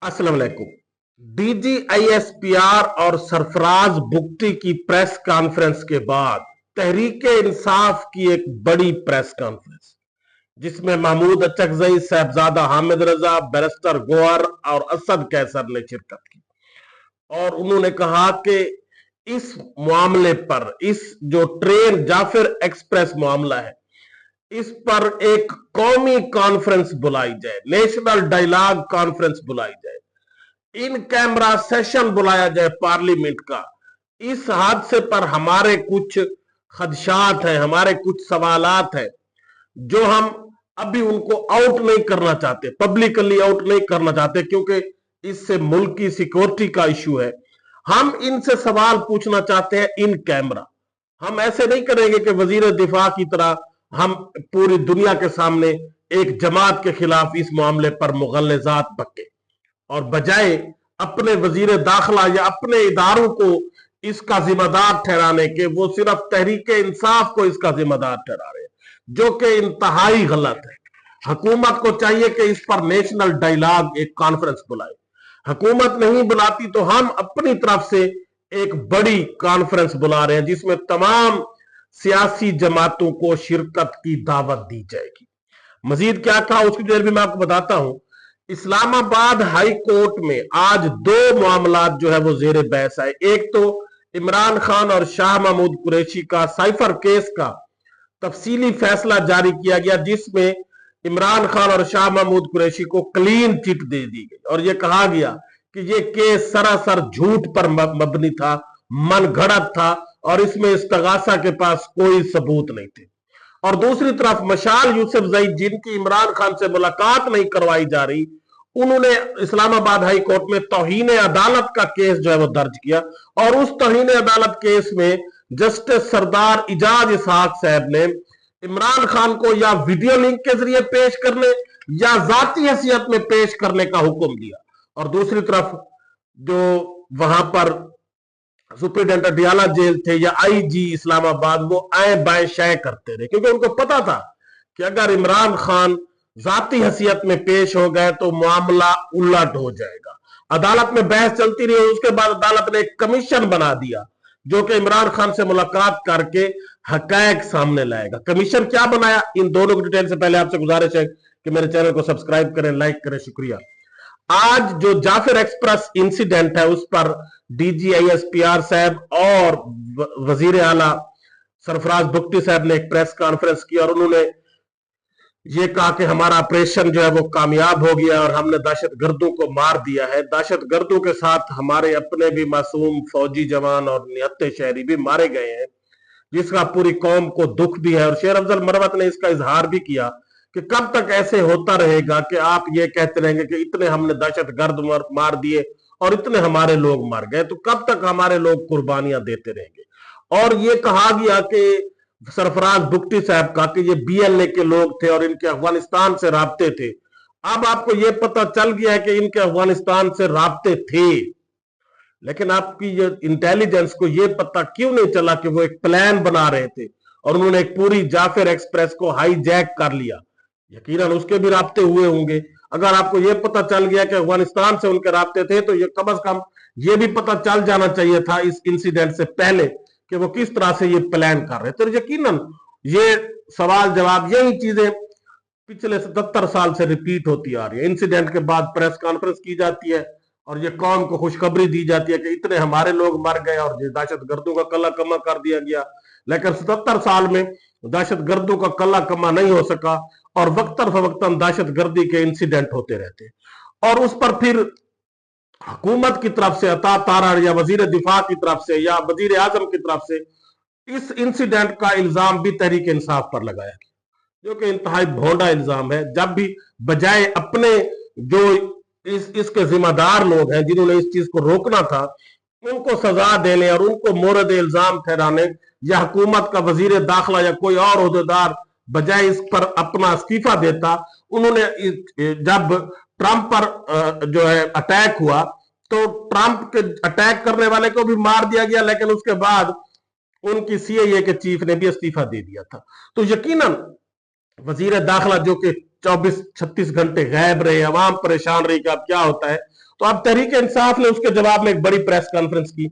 अस्सलाम वालेकुम। DGISPR और सरफराज बुगटी की प्रेस कॉन्फ्रेंस के बाद तहरीके इंसाफ की एक बड़ी प्रेस कॉन्फ्रेंस जिसमें महमूद अचकजई, साहबजादा हामिद रजा, बैरिस्टर गौहर और असद कैसर ने शिरकत की और उन्होंने कहा कि इस मामले पर, इस जो ट्रेन जाफिर एक्सप्रेस मामला है, इस पर एक कौमी कॉन्फ्रेंस बुलाई जाए, नेशनल डायलॉग कॉन्फ्रेंस बुलाई जाए, इन कैमरा सेशन बुलाया जाए पार्लियामेंट का। इस हादसे पर हमारे कुछ खदशात हैं, हमारे कुछ सवालात हैं जो हम अभी उनको आउट नहीं करना चाहते, पब्लिकली आउट नहीं करना चाहते, क्योंकि इससे मुल्क की सिक्योरिटी का इशू है। हम इनसे सवाल पूछना चाहते हैं इन कैमरा। हम ऐसे नहीं करेंगे कि वजीर दिफा की तरह हम पूरी दुनिया के सामने एक जमात के खिलाफ इस मामले पर मुगल्लजात बके, और बजाय अपने वजीर दाखिला या अपने इदारों को इसका जिम्मेदार ठहराने के, वो सिर्फ तहरीके इंसाफ को इसका जिम्मेदार ठहरा रहे हैं, जो कि इंतहाई गलत है। हुकूमत को चाहिए कि इस पर नेशनल डायलॉग एक कॉन्फ्रेंस बुलाए। हुकूमत नहीं बुलाती तो हम अपनी तरफ से एक बड़ी कॉन्फ्रेंस बुला रहे हैं जिसमें तमाम सियासी जमातों को शिरकत की दावत दी जाएगी। मजीद क्या कहा उसकी डिटेल भी मैं आपको बताता हूं। इस्लामाबाद हाई कोर्ट में आज दो मामला जो है वो जेर बहस आए। एक तो इमरान खान और शाह महमूद कुरैशी का साइफर केस का तफसीली फैसला जारी किया गया, जिसमें इमरान खान और शाह महमूद कुरैशी को क्लीन चिट दे दी गई और यह कहा गया कि यह केस सरासर झूठ पर मबनी था, मन घड़त था और इसमें इस्तगासा के पास कोई सबूत नहीं थे। और दूसरी तरफ मशाल यूसुफजई, जिनकी इमरान खान से मुलाकात नहीं करवाई जा रही, उन्होंने इस्लामाबाद हाई कोर्ट में तौहीन अदालत का केस जो है वो दर्ज किया और उस तौहीन अदालत केस में जस्टिस सरदार इजाज इसहाक साहब ने इमरान खान को या वीडियो लिंक के जरिए पेश करने या जाती हैसियत में पेश करने का हुक्म दिया। और दूसरी तरफ जो वहां पर सुप्रीडेंट अडियाला जेल थे या IG इस्लामाबाद, वो आए बाएं शय करते रहे, क्योंकि उनको पता था कि अगर इमरान खान जाती हैसियत में पेश हो गए तो मामला उलट हो जाएगा। अदालत में बहस चलती रही, उसके बाद अदालत ने एक कमीशन बना दिया जो कि इमरान खान से मुलाकात करके हकायक सामने लाएगा। कमीशन क्या बनाया, इन दोनों की डिटेल से पहले आपसे गुजारिश है कि मेरे चैनल को सब्सक्राइब करें, लाइक करें, शुक्रिया। आज जो जाफिर एक्सप्रेस इंसिडेंट है उस पर DGISPR साहब और वजीर आला सरफराज बुगटी साहब ने एक प्रेस कॉन्फ्रेंस की और उन्होंने ये कहा कि हमारा ऑपरेशन जो है वो कामयाब हो गया और हमने दहशतगर्दों को मार दिया है। दहशतगर्दों के साथ हमारे अपने भी मासूम फौजी जवान और निहत्ते शहरी भी मारे गए हैं, जिसका पूरी कौम को दुख भी है। और शेर अफजल मरवत ने इसका इजहार भी किया कि कब तक ऐसे होता रहेगा कि आप ये कहते रहेंगे कि इतने हमने दहशतगर्द मार दिए और इतने हमारे लोग मर गए, तो कब तक हमारे लोग कुर्बानियां देते रहेंगे। और ये कहा गया कि सरफराज बुगटी साहब का कि ये BLA के लोग थे और इनके अफगानिस्तान से राब्ते थे। अब आपको ये पता चल गया है कि इनके अफगानिस्तान से राब्ते थे, लेकिन आपकी ये इंटेलिजेंस को ये पता क्यों नहीं चला कि वो एक प्लान बना रहे थे और उन्होंने एक पूरी जाफिर एक्सप्रेस को हाईजैक कर लिया। यकीनन उसके भी राब्ते हुए होंगे। अगर आपको ये पता चल गया कि अफगानिस्तान से उनके राब्ते थे तो ये कम से कम ये भी पता चल जाना चाहिए था इस इंसिडेंट से पहले कि वो किस तरह से ये प्लान कर रहे थे। तो यकीनन ये सवाल जवाब, यही चीजें पिछले 77 साल से रिपीट होती आ रही है। इंसिडेंट के बाद प्रेस कॉन्फ्रेंस की जाती है और ये कौम को खुशखबरी दी जाती है कि इतने हमारे लोग मर गए और दहशतगर्दों का कल्ला कमा कर दिया गया। लेकिन 77 साल में दहशतगर्दों का कल्ला कमा नहीं हो सका और वक्तन फवक्तन दहशतगर्दी के इंसिडेंट होते रहते। और उस पर फिर हुकूमत की तरफ से, अता तारा या वजीर दिफा की तरफ से या वजीर आजम की तरफ से इस इंसिडेंट का इल्जाम भी तहरीक इंसाफ पर लगाया गया, जो कि इंतहाई भोंडा इल्जाम है। जब भी बजाय अपने जो इसके जिम्मेदार लोग हैं जिन्होंने इस चीज को रोकना था उनको सजा देने और उनको मोरद इल्जाम ठहराने, या हुकूमत का वजीर दाखिला या कोई और ओहदेदार बजाय इस पर अपना इस्तीफा देता, उन्होंने जब ट्रंप पर जो है अटैक हुआ तो ट्रंप के अटैक करने वाले को भी मार दिया गया, लेकिन उसके बाद उनकी CIA के चीफ ने भी इस्तीफा दे दिया था। तो यकीनन वजीर दाखिला जो कि 24-36 घंटे गायब रहे, अवाम परेशान रही कि अब क्या होता है, तो अब तहरीक इंसाफ ने उसके जवाब में एक बड़ी प्रेस कॉन्फ्रेंस की,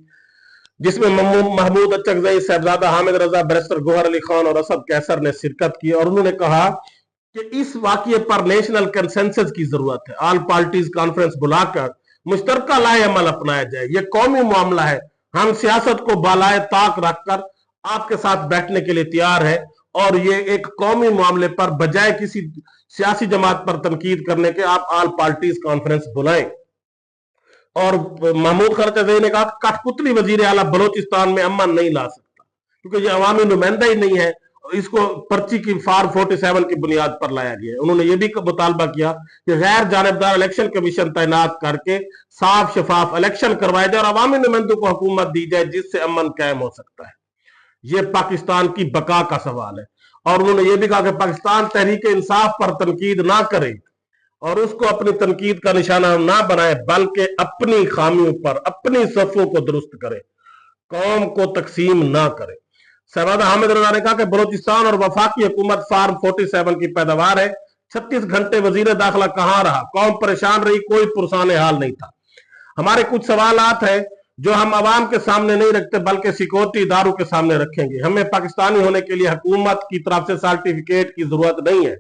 जिसमें महमूद अचकजई, साहबजादा हामिद रजा, बैरिस्टर गौहर अली खान और असद कैसर ने शिरकत की। और उन्होंने कहा कि इस वाकये पर नेशनल कंसेंसस की जरूरत है, ऑल पार्टीज कॉन्फ्रेंस बुलाकर मुश्तरका लाए अमल अपनाया जाए। ये कौमी मामला है, हम सियासत को बालाए ताक रखकर आपके साथ बैठने के लिए तैयार है, और ये एक कौमी मामले पर बजाय किसी सियासी जमात पर तनकीद करने के आप ऑल पार्टीज कॉन्फ्रेंस बुलाएं। और महमूद खरचजई ने कहा कठपुतली वजीर आला बलोचिस्तान में अमन नहीं ला सकता, क्योंकि ये अवामी नुमाइंदा ही नहीं है, इसको पर्ची की फॉर्म 47 की बुनियाद पर लाया गया है। उन्होंने ये भी मुतालबा किया कि गैर जानिबदार इलेक्शन कमीशन तैनात करके साफ शफाफ इलेक्शन करवाए जाए और अवामी नुमाइंदों को हुकूमत दी जाए, जिससे अमन कायम हो सकता है। ये पाकिस्तान की बका का सवाल है। और उन्होंने ये भी कहा कि पाकिस्तान तहरीक इंसाफ पर तनकीद ना करे और उसको अपनी तनकीद का निशाना ना बनाए, बल्कि अपनी खामियों पर अपनी सफों को दुरुस्त करे, कौम को तकसीम ना करे। साहबजादा हामिद रजा ने कहा कि बलोचिस्तान और वफाकी हुकूमत फार्म 47 की पैदावार है। 36 घंटे वजीर दाखिला कहां रहा, कौम परेशान रही, कोई पुरसान हाल नहीं था। हमारे कुछ सवालात हैं जो हम आवाम के सामने नहीं रखते, बल्कि सिक्योरिटी इदारों के सामने रखेंगे। हमें पाकिस्तानी होने के लिए हुकूमत की तरफ से सर्टिफिकेट की जरूरत नहीं है।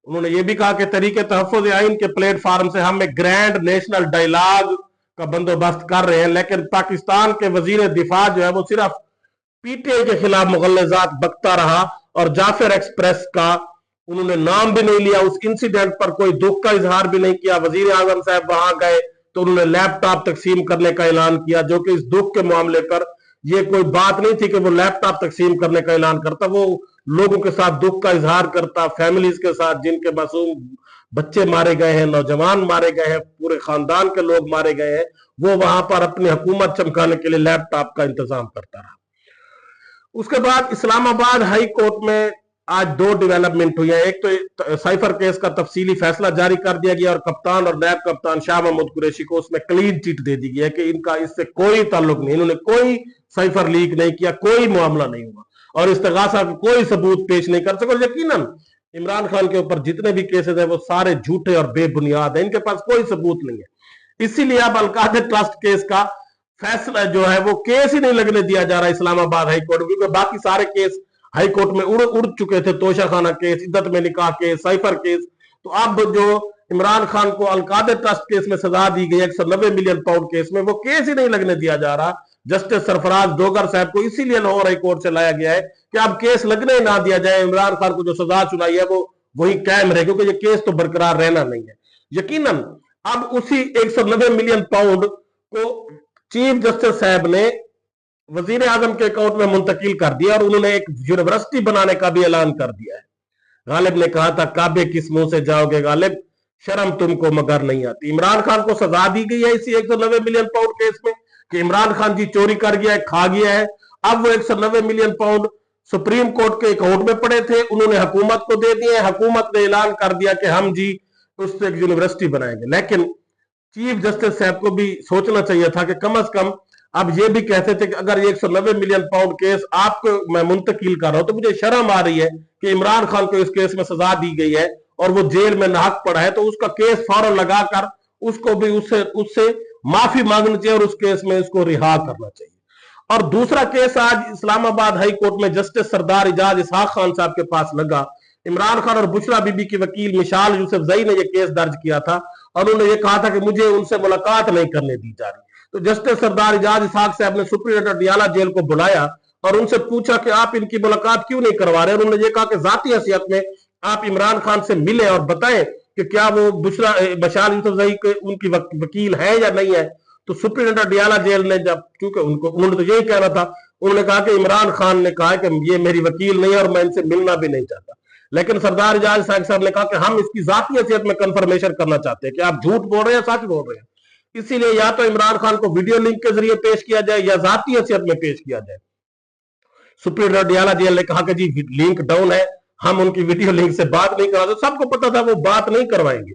उन्होंने ये भी कहा कि तरीके तहफ़्फ़ुज़ आइन के प्लेटफॉर्म से हम एक ग्रैंड नेशनल डायलॉग का बंदोबस्त कर रहे हैं, लेकिन पाकिस्तान के वजीर दिफा जो है वो सिर्फ पीटीआई के खिलाफ मुगल्लज़ात बकता रहा, और जाफर एक्सप्रेस का उन्होंने नाम भी नहीं लिया, उस इंसिडेंट पर कोई दुख का इजहार भी नहीं किया। वजीर आजम साहब वहां गए तो उन्होंने लैपटॉप तकसीम करने का ऐलान किया, जो कि इस दुख के मामले पर यह कोई बात नहीं थी कि वो लैपटॉप तकसीम करने का ऐलान करता, वो लोगों के साथ दुख का इजहार करता, फैमिलीज के साथ जिनके मासूम बच्चे मारे गए हैं, नौजवान मारे गए हैं, पूरे खानदान के लोग मारे गए हैं, वो वहां पर अपनी हुकूमत चमकाने के लिए लैपटॉप का इंतजाम करता रहा। उसके बाद इस्लामाबाद हाई कोर्ट में आज 2 डेवलपमेंट हुई है। एक तो साइफर केस का तफसीली फैसला जारी कर दिया गया और कप्तान और नायब कप्तान शाह महमूद कुरैशी को उसमें क्लीन चिट दे दी गई है कि इनका इससे कोई ताल्लुक नहीं, इन्होंने कोई साइफर लीक नहीं किया, कोई मामला नहीं हुआ और इस्तिगासा का कोई सबूत पेश नहीं कर सके। यकीनन इमरान खान के ऊपर जितने भी केसेस है वो सारे झूठे और बेबुनियाद है, इनके पास कोई सबूत नहीं है। इसीलिए अब अलकायदा ट्रस्ट केस का फैसला जो है वो केस ही नहीं लगने दिया जा रहा इस्लामाबाद हाई कोर्ट, क्योंकि बाकी सारे केस हाई कोर्ट में उड़ चुके थे। तोशा खाना केस, इद्दत में निकाह केस, साइफर केस। तो अब जो इमरान खान को अलकायदा ट्रस्ट केस में सजा दी गई 190 मिलियन पाउंड केस में, वो केस ही नहीं लगने दिया जा रहा। जस्टिस सरफराज डोगर साहब को इसीलिए लाहौर हाई कोर्ट से लाया गया है कि अब केस लगने ना दिया जाए, इमरान खान को जो सजा सुनाई है वो वही कायम रहे, क्योंकि ये केस तो बरकरार रहना नहीं है। यकीनन अब उसी 190 मिलियन पाउंड को चीफ जस्टिस साहब ने वजीर आजम के अकाउंट में मुंतकिल कर दिया और उन्होंने एक यूनिवर्सिटी बनाने का भी ऐलान कर दिया है। गालिब ने कहा था, काबे किस मुंह से जाओगे गालिब, शर्म तुमको मगर नहीं आती। इमरान खान को सजा दी गई है इसी 190 मिलियन पाउंड केस में कि इमरान खान जी चोरी कर गया है, खा गया है। अब वो 190 मिलियन पाउंड सुप्रीम कोर्ट के अकाउंट में पड़े थे, उन्होंने हुकूमत को दे दिए। हुकूमत ने ऐलान कर दिया कि हम जी उससे एक यूनिवर्सिटी बनाएंगे, लेकिन चीफ जस्टिस साहब को भी सोचना चाहिए था कि कम से कम अब ये भी कहते थे कि अगर ये 190 मिलियन पाउंड केस आपको मैं मुंतकिल कर रहा हूं तो मुझे शर्म आ रही है कि इमरान खान को इस केस में सजा दी गई है और वो जेल में नाहक पड़ा है, तो उसका केस फौरन लगाकर उसको भी उससे माफी मांगनी चाहिए और उस केस में उसको रिहा करना चाहिए। और दूसरा केस आज इस्लामाबाद हाई कोर्ट में जस्टिस सरदार इजाज इसहाक खान साहब के पास लगा। इमरान खान और बुशरा बीबी की वकील मिशाल यूसुफजई ने यह केस दर्ज किया था और उन्होंने ये कहा था कि मुझे उनसे मुलाकात नहीं करने दी जा रही। तो जस्टिस सरदार इजाज इसहाक साहब ने सुप्रीडेंटेंट डियाला जेल को बुलाया और उनसे पूछा कि आप इनकी मुलाकात क्यों नहीं करवा रहे। उन्होंने ये कहा कि जाती हैसियत में आप इमरान खान से मिले और बताएं कि क्या वो मिशाल यूसुफजई के उनकी वकील है या नहीं है। तो सुप्रीडेंटेंट डियाला जेल ने जब, क्योंकि उन्होंने तो यही कहना था, उन्होंने कहा कि इमरान खान ने कहा कि ये मेरी वकील नहीं है और मैं इनसे मिलना भी नहीं चाहता। लेकिन सरदार इजाज साहब ने कहा कि हम इसकी जाती हैसियत में कंफर्मेशन करना चाहते हैं कि आप झूठ बोल रहे हैं सच बोल रहे हैं, इसीलिए या तो इमरान खान को वीडियो लिंक के जरिए पेश किया जाए या जाती हैसियत में पेश किया जाए। सुप्रीडेंटेंट डियाला जेल ने कहा कि जी लिंक डाउन है, हम उनकी वीडियो लिंक से बात नहीं करा, तो सबको पता था वो बात नहीं करवाएंगे।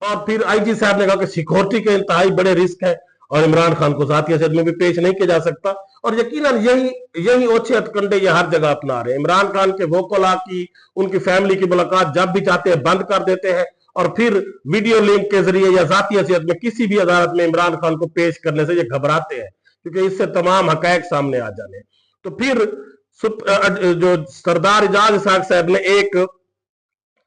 और फिर आईजी साहब ने कहा कि सिक्योरिटी के इंतहाई बड़े रिस्क है और इमरान खान को जाती हैसियत में भी पेश नहीं किया जा सकता। और यकीनन यही ओछे हथकंडे ये हर जगह अपना रहे हैं। इमरान खान के वोकला की, उनकी फैमिली की मुलाकात जब भी चाहते हैं बंद कर देते हैं और फिर वीडियो लिंक के जरिए या जाती हैसियत में किसी भी अदालत में इमरान खान को पेश करने से ये घबराते हैं, क्योंकि इससे तमाम हकैक सामने आ जाने। तो फिर जो सरदार एजाज इसहाक साहब ने एक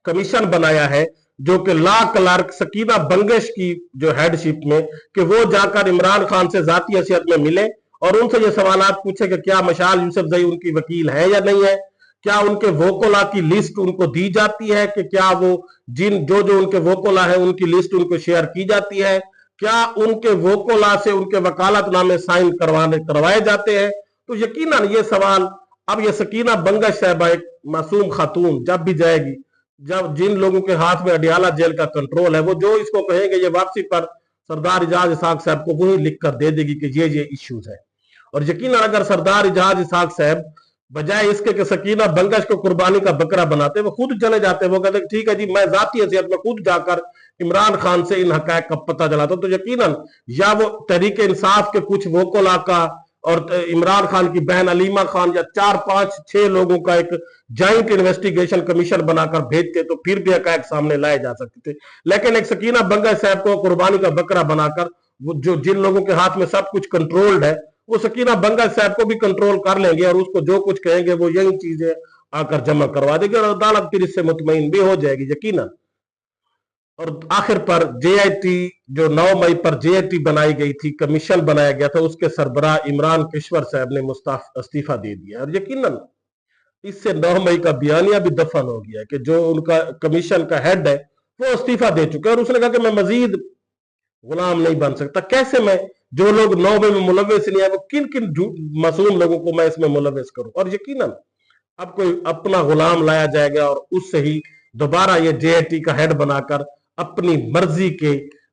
कमीशन बनाया है जो कि लॉ क्लर्क सकीना बंगश की जो हेडशिप में, कि वो जाकर इमरान खान से जाती हैसियत में मिले और उनसे ये सवालात पूछे कि क्या मशाल यूसुफजई उनकी वकील है या नहीं है, क्या उनके वोकोला की लिस्ट उनको दी जाती है, कि क्या वो जो उनके वोकोला है उनकी लिस्ट उनको शेयर की जाती है, क्या उनके वोकोला से उनके वकालतनामे साइन करवाए जाते हैं। तो यकीनन ये सवाल अब ये सकीना बंगश साहबा एक मासूम खातून जब भी जाएगी, जब जिन लोगों के हाथ में अडियाला जेल का कंट्रोल है, वो जो इसको कहेंगे ये वापसी पर सरदार एजाज इसहाक साहब को वही लिख कर दे देगी कि ये इश्यूज है। और यकीनन अगर सरदार एजाज इसहाक साहब बजाय इसके कि सकीना बंगश को कुर्बानी का बकरा बनाते, वो खुद चले जाते, वो कहते ठीक है जी मैं जाती हैसियत में खुद जाकर इमरान खान से इन हकायक का पता चलाता, तो यकीनन या वो तहरीक इंसाफ के कुछ वोकोला का और इमरान खान की बहन अलीमा खान या 4, 5, 6 लोगों का एक जॉइंट इन्वेस्टिगेशन कमीशन बनाकर भेजते तो फिर भी हकायक सामने लाए जा सकते थे। लेकिन एक सकीना बंगश साहब को कुर्बानी का बकरा बनाकर वो जो जिन लोगों के हाथ में सब कुछ कंट्रोल्ड है, वो सकीना बंगश साहब को भी कंट्रोल कर लेंगे और उसको जो कुछ कहेंगे वो यही चीजें आकर जमा करवा देंगे और अदालत फिर इससे मुतमईन भी हो जाएगी यकीनन। और आखिर पर जेआईटी जो 9 मई पर जेआईटी बनाई गई थी, कमीशन बनाया गया था, उसके सरबराह इमरान किश्वर साहब ने इस्तीफा दे दिया और यकीनन इससे 9 मई का बयानिया भी दफन हो गया कि जो उनका कमीशन का हेड है वो इस्तीफा दे चुका है और उसने कहा कि मैं मजीद गुलाम नहीं बन सकता। कैसे मैं जो लोग 9 मई में मुलव्विस नहीं है वो किन किन मासूम लोगों को मैं इसमें मुलव्विस करूं। और यकीनन अब कोई अपना गुलाम लाया जाएगा और उससे ही दोबारा ये जेआईटी का हेड बनाकर अपनी मर्जी के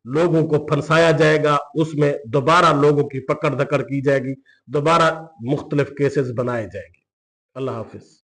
लोगों को फंसाया जाएगा, उसमें दोबारा लोगों की पकड़ धकड़ की जाएगी, दोबारा मुख्तलिफ केसेस बनाए जाएंगे। अल्लाह हाफिज।